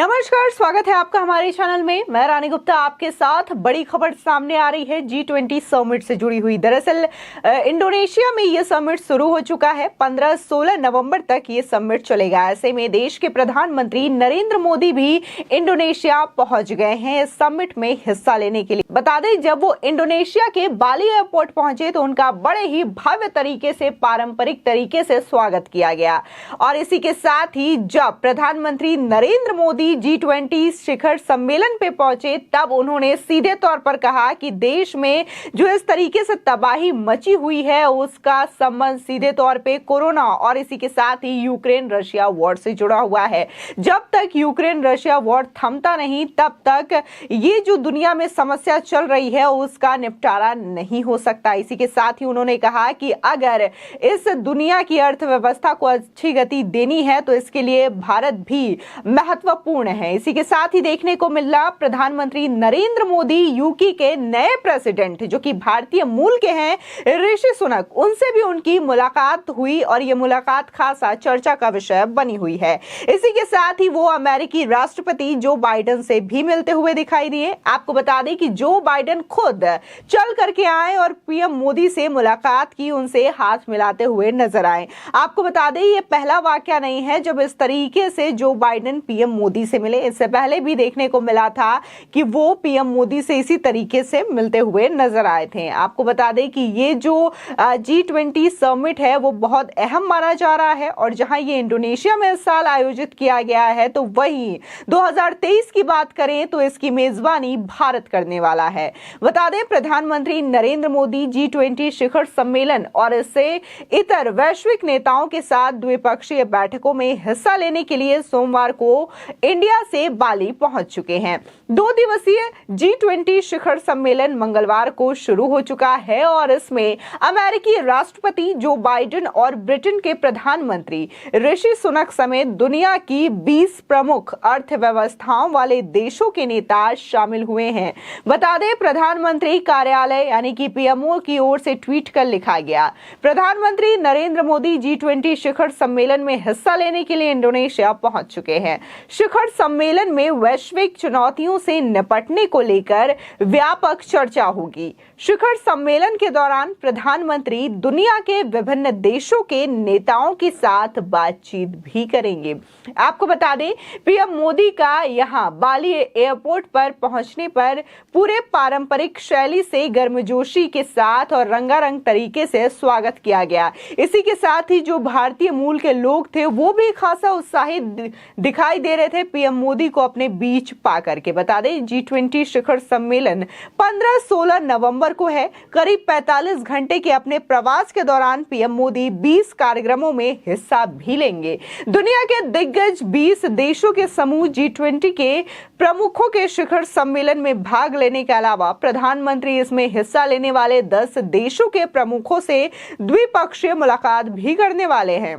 नमस्कार, स्वागत है आपका हमारे चैनल में। मैं रानी गुप्ता आपके साथ। बड़ी खबर सामने आ रही है G20 समिट से जुड़ी हुई। दरअसल इंडोनेशिया में ये समिट शुरू हो चुका है। 15-16 नवंबर तक ये समिट चलेगा। ऐसे में देश के प्रधानमंत्री नरेंद्र मोदी भी इंडोनेशिया पहुंच गए हैं इस समिट में हिस्सा लेने के लिए। बता दें, जब वो इंडोनेशिया के बाली एयरपोर्ट पहुंचे तो उनका बड़े ही भव्य तरीके से, पारंपरिक तरीके से स्वागत किया गया। और इसी के साथ ही जब प्रधानमंत्री नरेंद्र मोदी G20 शिखर सम्मेलन पे पहुंचे तब उन्होंने सीधे तौर पर कहा कि देश में जो इस तरीके से तबाही मची हुई है उसका संबंध सीधे तौर पे कोरोना और इसी के साथ ही यूक्रेन रशिया वॉर से जुड़ा हुआ है। जब तक यूक्रेन रशिया वॉर थमता नहीं तब तक ये जो दुनिया में समस्या चल रही है उसका निपटारा नहीं हो सकता। इसी के साथ ही उन्होंने कहा कि अगर इस दुनिया की अर्थव्यवस्था को अच्छी गति देनी है तो इसके लिए भारत भी महत्वपूर्ण है। इसी के साथ ही देखने को मिला प्रधानमंत्री नरेंद्र मोदी यूके के नए प्रेसिडेंट जो कि भारतीय मूल के हैं ऋषि सुनक, उनसे भी उनकी मुलाकात हुई और ये मुलाकात खासा चर्चा का विषय बनी हुई है। इसी के साथ ही वो अमेरिकी राष्ट्रपति जो बाइडेन से भी मिलते हुए दिखाई दिए। आपको बता दें कि जो बाइडेन खुद चल करके आए और पीएम मोदी से मुलाकात की, उनसे हाथ मिलाते हुए नजर आए। आपको बता दें ये पहला वाकया नहीं है जब इस तरीके से जो बाइडेन पीएम मोदी से मिले। इससे पहले भी देखने को मिला था कि वो पीएम मोदी से इसी तरीके से मिलते हुए नजर आए थे। आपको बता दें कि ये जो G20 समिट है वो बहुत अहम माना जा रहा है और जहां ये इंडोनेशिया में इस साल आयोजित किया गया है तो वहीं 2023 की बात करें तो इसकी मेजबानी भारत करने वाला है। बता दें प्रधानमंत्री नरेंद्र मोदी G20 शिखर सम्मेलन और इससे इतर वैश्विक नेताओं के साथ द्विपक्षीय बैठकों में हिस्सा लेने के लिए सोमवार को इंडिया से बाली पहुंच चुके हैं। 2 दिवसीय G20 शिखर सम्मेलन मंगलवार को शुरू हो चुका है और इसमें अमेरिकी राष्ट्रपति जो बाइडेन और ब्रिटेन के प्रधानमंत्री ऋषि सुनक समेत दुनिया की 20 प्रमुख अर्थव्यवस्थाओं वाले देशों के नेता शामिल हुए हैं। बता दें प्रधानमंत्री कार्यालय यानी कि पीएमओ की ओर से ट्वीट कर लिखा गया, प्रधानमंत्री नरेंद्र मोदी G20 शिखर सम्मेलन में हिस्सा लेने के लिए इंडोनेशिया पहुंच चुके हैं। शिखर सम्मेलन में वैश्विक चुनौतियों से निपटने को लेकर व्यापक चर्चा होगी। शिखर सम्मेलन के दौरान प्रधानमंत्री दुनिया के विभिन्न देशों के नेताओं के साथ बातचीत भी करेंगे। आपको बता दें पीएम मोदी का यहां बाली एयरपोर्ट पर पहुंचने पर पूरे पारंपरिक शैली से गर्मजोशी के साथ और रंगारंग तरीके से स्वागत किया गया। इसी के साथ ही जो भारतीय मूल के लोग थे वो भी खासा उत्साहित दिखाई दे रहे थे पीएम मोदी को अपने बीच पा करके। बता दें G20 शिखर सम्मेलन 15-16 नवंबर को है। करीब 45 घंटे के अपने प्रवास के दौरान पीएम मोदी 20 कार्यक्रमों में हिस्सा भी लेंगे। दुनिया के दिग्गज 20 देशों के समूह G20 के प्रमुखों के शिखर सम्मेलन में भाग लेने के अलावा प्रधानमंत्री इसमें हिस्सा लेने वाले 10 देशों के प्रमुखों से द्विपक्षीय मुलाकात भी करने वाले हैं।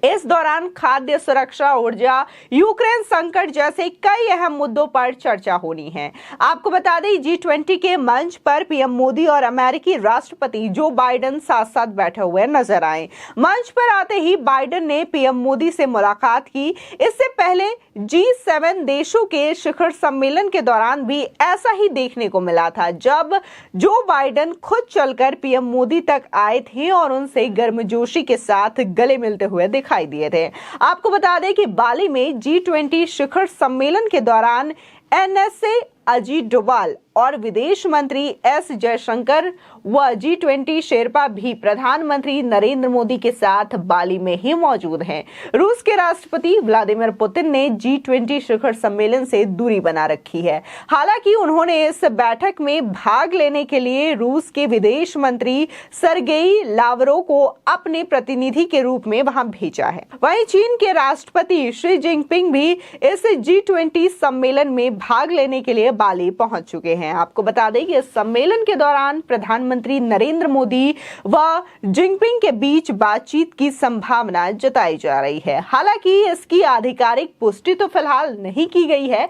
इस दौरान खाद्य सुरक्षा, ऊर्जा, यूक्रेन संकट जैसे कई अहम मुद्दों पर चर्चा होनी है। आपको बता दें G20 के मंच पर पीएम मोदी और अमेरिकी राष्ट्रपति जो बाइडेन साथ साथ बैठे हुए नजर आए। मंच पर आते ही बाइडेन ने पीएम मोदी से मुलाकात की। इससे पहले G7 देशों के शिखर सम्मेलन के दौरान भी ऐसा ही देखने को मिला था जब जो बाइडेन खुद चलकर पीएम मोदी तक आए थे और उनसे गर्मजोशी के साथ गले मिलते हुए दिखाई दिए थे। आपको बता दें कि बाली में G20 शिखर सम्मेलन के दौरान NSA अजीत डोभाल और विदेश मंत्री एस जयशंकर व G20 शेरपा भी प्रधानमंत्री नरेंद्र मोदी के साथ बाली में ही मौजूद हैं। रूस के राष्ट्रपति व्लादिमीर पुतिन ने G20 शिखर सम्मेलन से दूरी बना रखी है। हालांकि उन्होंने इस बैठक में भाग लेने के लिए रूस के विदेश मंत्री सरगेई लावरोव को अपने प्रतिनिधि के रूप में वहां भेजा है। वहीं चीन के राष्ट्रपति शी जिनपिंग भी इस G20 सम्मेलन में भाग लेने के लिए बाली पहुंच चुके हैं। आपको बता दें कि इस सम्मेलन के दौरान प्रधानमंत्री नरेंद्र मोदी व जिनपिंग के बीच बातचीत की संभावना जताई जा रही है। हालांकि इसकी आधिकारिक पुष्टि तो फिलहाल नहीं की गई है।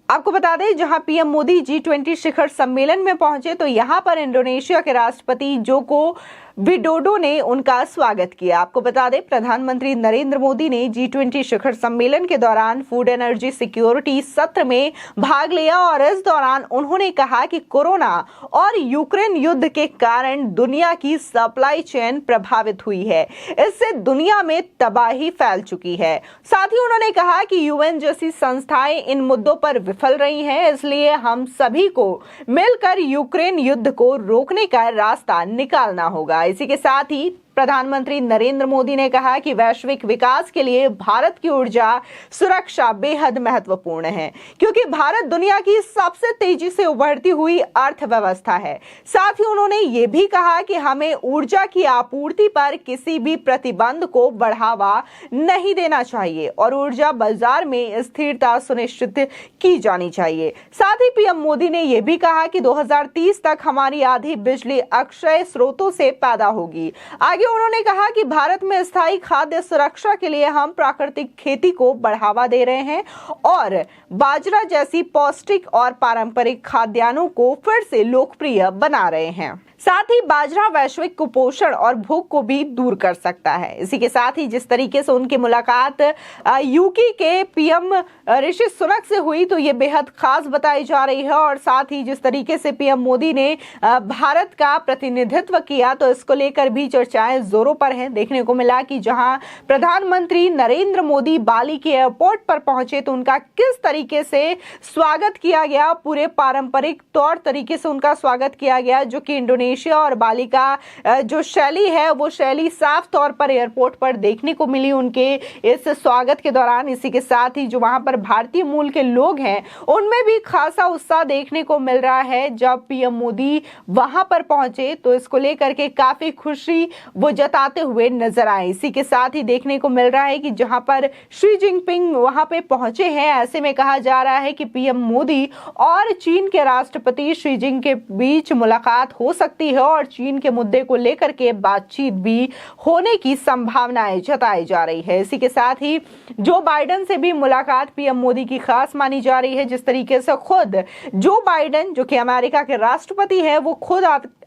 आपको बता दें जहां पीएम मोदी G20 शिखर सम्मेलन में पहुंचे तो यहां पर इंडोनेशिया के राष्ट्रपति जोको विडोडो ने उनका स्वागत किया। आपको बता दें, प्रधानमंत्री नरेंद्र मोदी ने G20 शिखर सम्मेलन के दौरान फूड एनर्जी सिक्योरिटी सत्र में भाग लिया और इस दौरान उन्होंने कहा कि कोरोना और यूक्रेन युद्ध के कारण दुनिया की सप्लाई चेन प्रभावित हुई है। इससे दुनिया में तबाही फैल चुकी है। साथ ही उन्होंने कहा कि UN जैसी संस्थाएं इन मुद्दों पर विफल रही हैं, इसलिए हम सभी को मिलकर यूक्रेन युद्ध को रोकने का रास्ता निकालना होगा। इसी के साथ ही प्रधानमंत्री नरेंद्र मोदी ने कहा कि वैश्विक विकास के लिए भारत की ऊर्जा सुरक्षा बेहद महत्वपूर्ण है, क्योंकि भारत दुनिया की सबसे तेजी से उभरती हुई अर्थव्यवस्था है। साथ ही उन्होंने ये भी कहा कि हमें ऊर्जा की आपूर्ति पर किसी भी प्रतिबंध को बढ़ावा नहीं देना चाहिए और ऊर्जा बाजार में स्थिरता सुनिश्चित की जानी चाहिए। साथ ही पीएम मोदी ने यह भी कहा कि 2030 तक हमारी आधी बिजली अक्षय स्रोतों से पैदा होगी। आगे उन्होंने कहा कि भारत में स्थायी खाद्य सुरक्षा के लिए हम प्राकृतिक खेती को बढ़ावा दे रहे हैं और बाजरा जैसी पौष्टिक और पारंपरिक खाद्यान्नों को फिर से लोकप्रिय बना रहे हैं। साथ ही बाजरा वैश्विक कुपोषण और भूख को भी दूर कर सकता है। इसी के साथ ही जिस तरीके से उनकी मुलाकात यूके के पीएम ऋषि सुनक से हुई तो ये बेहद खास बताई जा रही है और साथ ही जिस तरीके से पीएम मोदी ने भारत का प्रतिनिधित्व किया तो इसको लेकर भी चर्चाएं जोरों पर हैं। देखने को मिला कि जहां प्रधानमंत्री नरेंद्र मोदी बाली के एयरपोर्ट पर पहुंचे तो उनका किस तरीके से स्वागत किया गया, पूरे पारंपरिक तौर तरीके से उनका स्वागत किया गया, जो कि इंडोनेशिया और बाली का जो शैली है वो शैली साफ तौर पर एयरपोर्ट पर देखने को मिली उनके इस स्वागत के दौरान। इसी के साथ ही जो वहां पर भारतीय मूल के लोग हैं उनमें भी खासा उत्साह देखने को मिल रहा है। जब पीएम मोदी वहां पर पहुंचे तो इसको लेकर के काफी खुशी वो जताते हुए नजर आए। इसी के साथ ही देखने को मिल रहा है कि जहां पर शी जिनपिंग वहां पे पहुंचे हैं, ऐसे में कहा जा रहा है कि पीएम मोदी और चीन के राष्ट्रपति शी जिनपिंग के बीच मुलाकात हो सकती है और चीन के मुद्दे को लेकर के बातचीत भी होने की संभावनाएं जताई जा रही है। इसी के साथ ही जो बाइडेन से भी मुलाकात पीएम मोदी की खास मानी जा रही है। जिस तरीके से खुद जो बाइडेन जो कि अमेरिका के राष्ट्रपति है वो खुद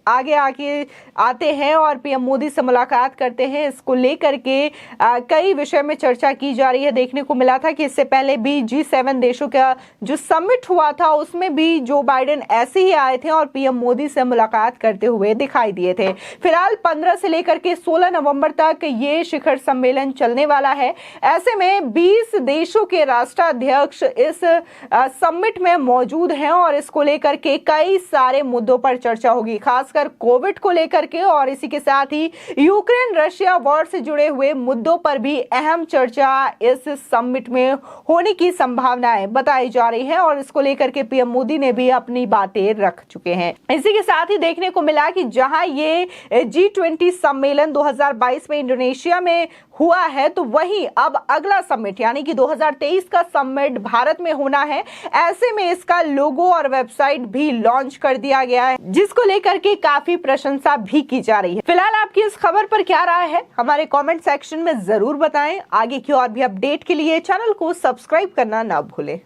आगे आते हैं और पीएम मोदी से मुलाकात करते हैं, इसको लेकर के कई विषय में चर्चा की जा रही है। देखने को मिला था कि इससे पहले भी G7 देशों का जो समिट हुआ था उसमें भी जो बाइडेन ऐसे ही आए थे और पीएम मोदी से मुलाकात करते हुए दिखाई दिए थे। फिलहाल 15 से लेकर के 16 नवंबर तक ये शिखर सम्मेलन चलने वाला है। ऐसे में 20 देशों के राष्ट्राध्यक्ष इस समिट में मौजूद हैं और इसको लेकर के कई सारे मुद्दों पर चर्चा होगी, खास कोविड को लेकर के और इसी के साथ ही यूक्रेन रशिया वॉर से जुड़े हुए मुद्दों पर भी अहम चर्चा इस समिट में होने की संभावनाएं बताई जा रही है और इसको लेकर के पीएम मोदी ने भी अपनी बातें रख चुके हैं। इसी के साथ ही देखने को मिला कि जहां ये G20 सम्मेलन 2022 में इंडोनेशिया में हुआ है तो वहीं अब अगला समिट यानी कि 2023 का समिट भारत में होना है। ऐसे में इसका लोगो और वेबसाइट भी लॉन्च कर दिया गया है, जिसको लेकर के काफी प्रशंसा भी की जा रही है। फिलहाल आपकी इस खबर पर क्या राय है हमारे कमेंट सेक्शन में जरूर बताएं। आगे की और भी अपडेट के लिए चैनल को सब्सक्राइब करना ना भूलें।